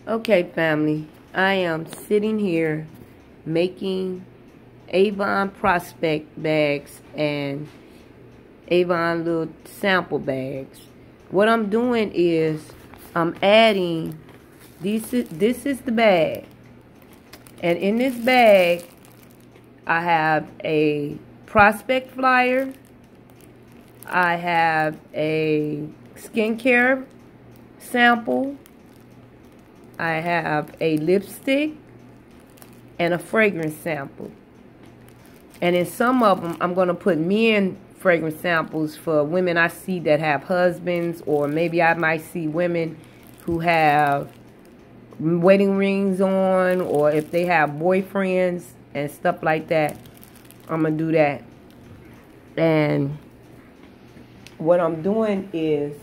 Okay, family, I am sitting here making Avon prospect bags and Avon little sample bags. What I'm doing is I'm adding this is the bag, and in this bag I have a prospect flyer, I have a skincare sample, I have a lipstick and a fragrance sample. And in some of them, I'm going to put men fragrance samples for women I see that have husbands, or maybe I might see women who have wedding rings on, or if they have boyfriends and stuff like that. I'm going to do that. And what I'm doing is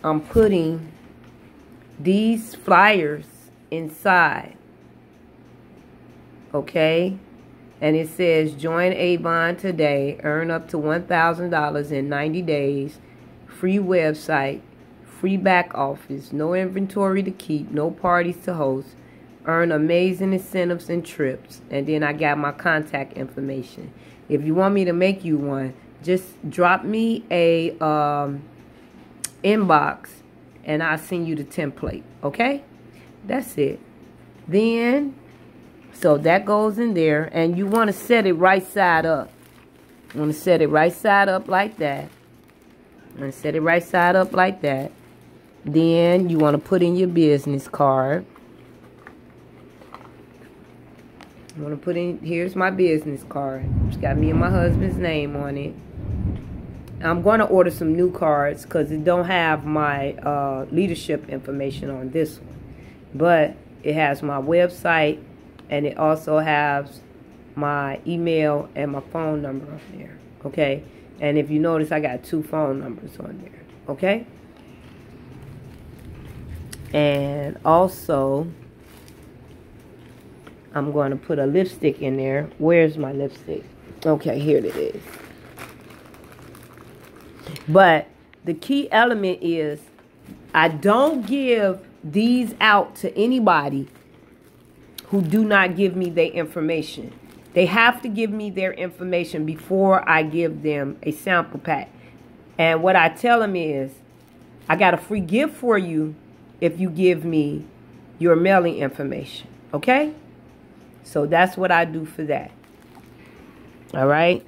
I'm putting these flyers inside, okay? And it says join Avon today, earn up to $1,000 in 90 days, free website, free back office, no inventory to keep, no parties to host, earn amazing incentives and trips. And then I got my contact information. If you want me to make you one, just drop me a inbox and I'll send you the template, okay? That's it. Then, so that goes in there, and you want to set it right side up. You want to set it right side up like that. And set it right side up like that. Then you want to put in your business card. You want to put in, here's my business card. It's got me and my husband's name on it. I'm going to order some new cards because it don't have my leadership information on this one. But it has my website, and it also has my email and my phone number on there. Okay? And if you notice, I got 2 phone numbers on there. Okay? And also, I'm going to put a lipstick in there. Where's my lipstick? Okay, here it is. But the key element is I don't give these out to anybody who do not give me their information. They have to give me their information before I give them a sample pack. And what I tell them is, I got a free gift for you if you give me your mailing information. Okay? So that's what I do for that. All right?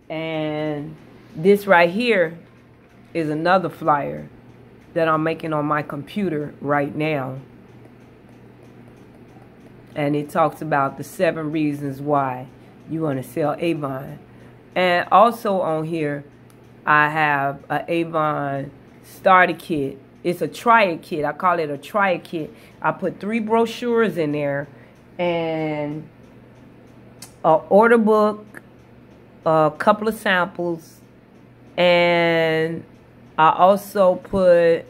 And this right here is another flyer that I'm making on my computer right now. And it talks about the 7 reasons why you want to sell Avon. And also on here, I have an Avon starter kit. It's a try-it kit. I call it a try-it kit. I put 3 brochures in there and an order book, a couple of samples, and I also put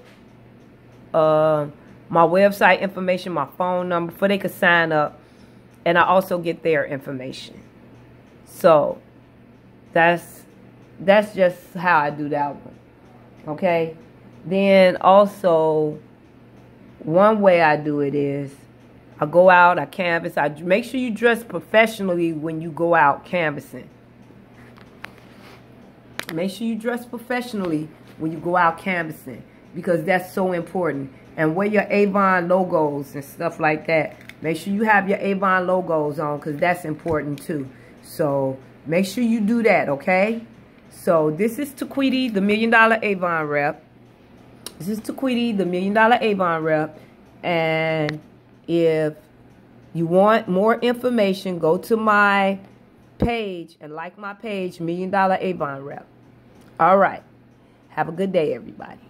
my website information, my phone number, for they could sign up, and I also get their information. So that's just how I do that one. Okay? Then also, one way I do it is I go out, I canvas. I make sure you dress professionally when you go out canvassing. Make sure you dress professionally when you go out canvassing, because that's so important. And wear your Avon logos and stuff like that. Make sure you have your Avon logos on, because that's important too. So make sure you do that, okay? So this is Taquittee, the $1 Million Avon rep. This is Taquittee, the $1 Million Avon rep. And if you want more information, go to my page and like my page, $1 Million Avon rep. All right. Have a good day, everybody.